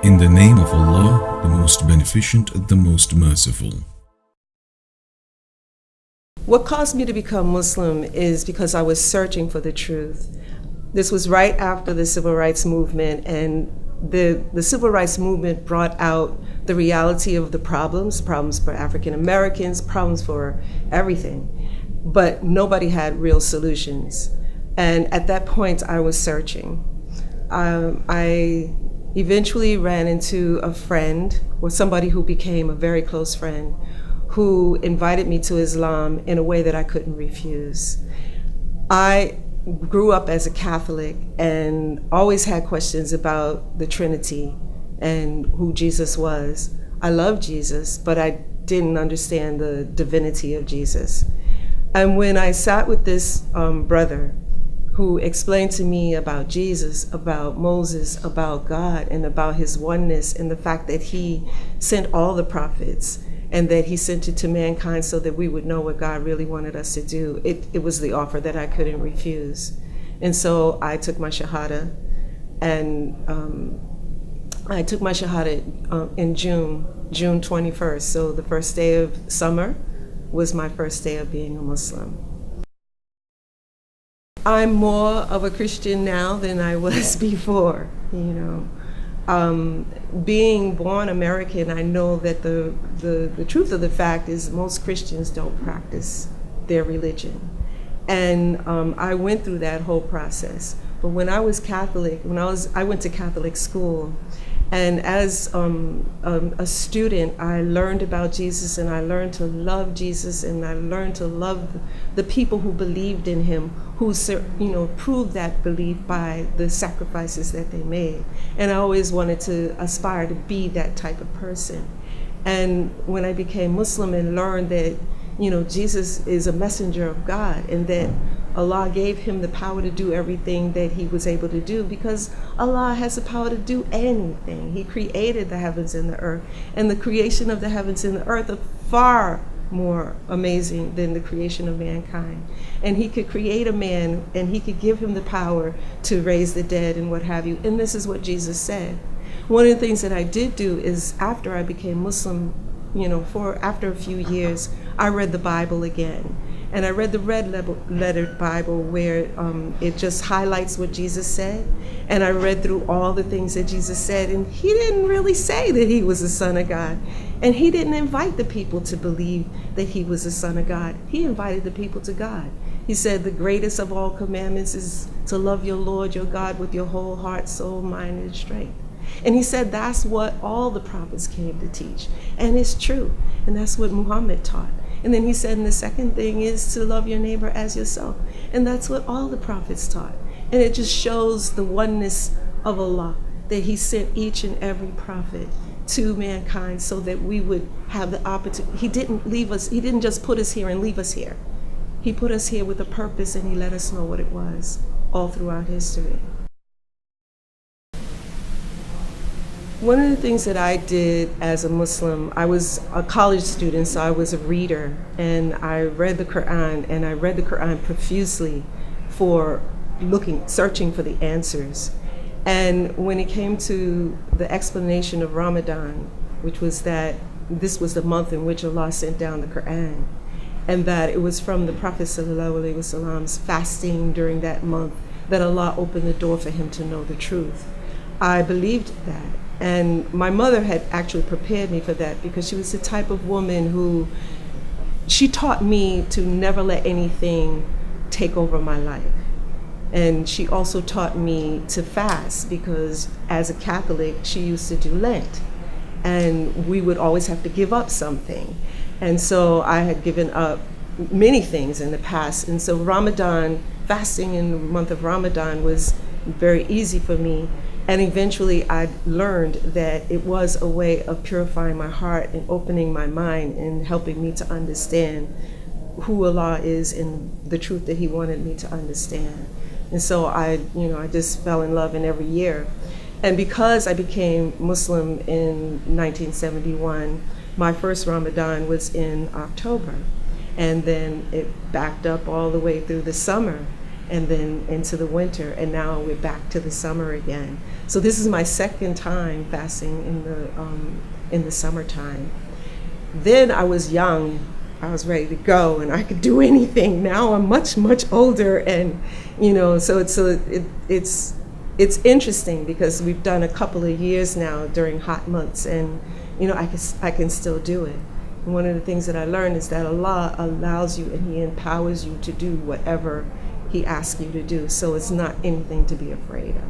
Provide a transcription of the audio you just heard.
In the name of Allah, the most beneficent, the most merciful. What caused me to become Muslim is because I was searching for the truth. This was right after the Civil Rights Movement, and the Civil Rights Movement brought out the reality of the problems for African Americans, problems for everything, but nobody had real solutions. And at that point, I was searching. I eventually ran into a friend, or somebody who became a very close friend, who invited me to Islam in a way that I couldn't refuse. I grew up as a Catholic and always had questions about the Trinity and who Jesus was. I loved Jesus, but I didn't understand the divinity of Jesus. And when I sat with this brother who explained to me about Jesus, about Moses, about God, and about his oneness, and the fact that he sent all the prophets, and that he sent it to mankind so that we would know what God really wanted us to do. It was the offer that I couldn't refuse. And so I took my Shahada, and I took my Shahada in June 21st. So the first day of summer was my first day of being a Muslim. I'm more of a Christian now than I was before, you know. Being born American, I know that the truth of the fact is most Christians don't practice their religion. And I went through that whole process. But when I was Catholic, I went to Catholic school, and as a student, I learned about Jesus, and I learned to love Jesus, and I learned to love the people who believed in him, who proved that belief by the sacrifices that they made. And I always wanted to aspire to be that type of person. And when I became Muslim and learned that, Jesus is a messenger of God, and that Allah gave him the power to do everything that he was able to do, because Allah has the power to do anything. He created the heavens and the earth, and the creation of the heavens and the earth are far more amazing than the creation of mankind. And he could create a man, and he could give him the power to raise the dead and what have you. And this is what Jesus said. One of the things that I did do is, after I became Muslim, after a few years, I read the Bible again. And I read the red-lettered Bible, where it just highlights what Jesus said. And I read through all the things that Jesus said, and he didn't really say that he was the Son of God. And he didn't invite the people to believe that he was the Son of God. He invited the people to God. He said the greatest of all commandments is to love your Lord, your God, with your whole heart, soul, mind, and strength. And he said that's what all the prophets came to teach. And it's true. And that's what Muhammad taught. And then he said, and the second thing is to love your neighbor as yourself. And that's what all the prophets taught. And it just shows the oneness of Allah, that he sent each and every prophet to mankind so that we would have the opportunity. He didn't leave us, he didn't just put us here and leave us here. He put us here with a purpose, and he let us know what it was all throughout history. One of the things that I did as a Muslim, I was a college student, so I was a reader, and I read the Quran, and I read the Quran profusely for searching for the answers. And when it came to the explanation of Ramadan, which was that this was the month in which Allah sent down the Quran, and that it was from the Prophet ﷺ's fasting during that month that Allah opened the door for him to know the truth, I believed that. And my mother had actually prepared me for that, because she was the type of woman who, she taught me to never let anything take over my life. And she also taught me to fast, because as a Catholic, she used to do Lent. And we would always have to give up something. And so I had given up many things in the past. And so Ramadan, fasting in the month of Ramadan, was very easy for me. And eventually I learned that it was a way of purifying my heart and opening my mind and helping me to understand who Allah is and the truth that he wanted me to understand. And so I just fell in love in every year. And because I became Muslim in 1971, my first Ramadan was in October. And then it backed up all the way through the summer. and then into the winter, and now we're back to the summer again. So this is my second time fasting in the summertime. Then I was young, I was ready to go, and I could do anything. Now I'm much older, and so it's interesting because we've done a couple of years now during hot months, and I can still do it. And one of the things that I learned is that Allah allows you and He empowers you to do whatever He asks you to do. So it's not anything to be afraid of.